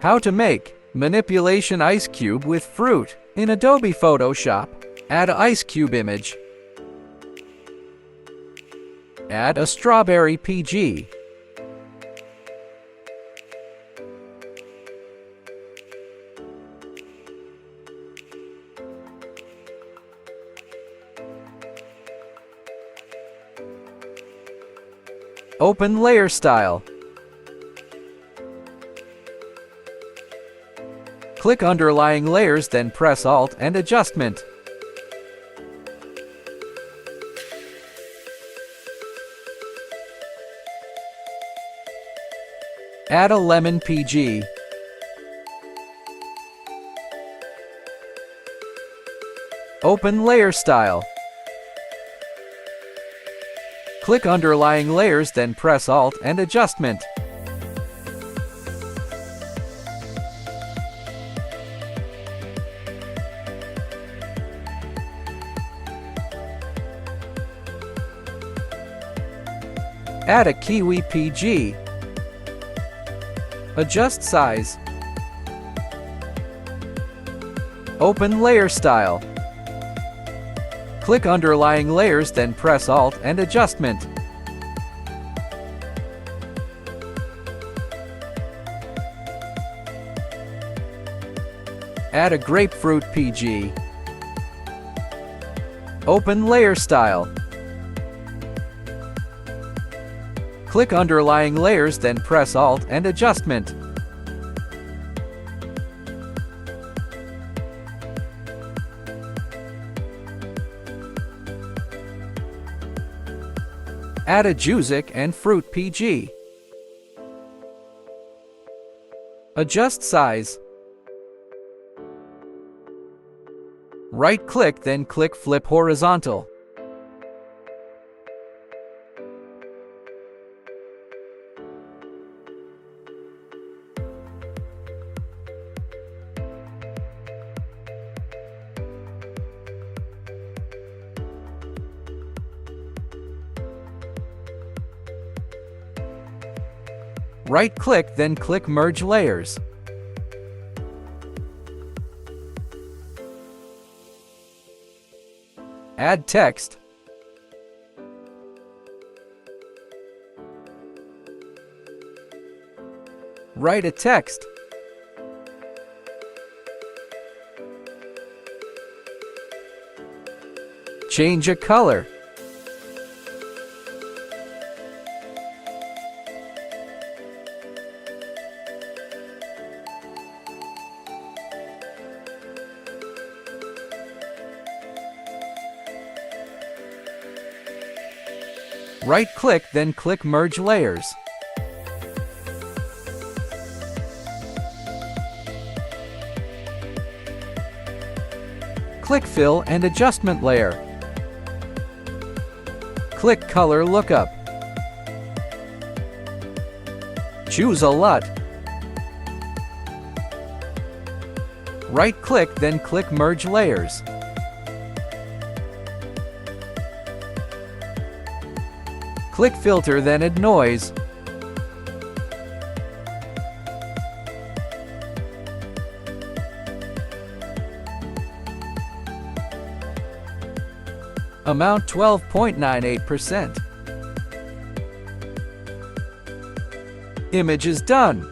How to make manipulation ice cube with fruit in Adobe Photoshop. Add an ice cube image. Add a strawberry PG. Open layer style. Click underlying layers, then press Alt and Adjustment. Add a lemon PG. Open layer style. Click underlying layers, then press Alt and Adjustment. Add a kiwi PG. Adjust size. Open layer style. Click underlying layers, then press Alt and Adjustment. Add a grapefruit PG. Open layer style. Click underlying layers, then press Alt and Adjustment. Add a juzic and fruit PG. Adjust size. Right-click, then click Flip Horizontal. Right-click, then click Merge Layers. Add text. Write a text. Change a color. Right-click, then click Merge Layers. Click Fill and Adjustment layer. Click Color Lookup. Choose a LUT. Right-click, then click Merge Layers. Click Filter, then add Noise. Amount 12.98%. Image is done.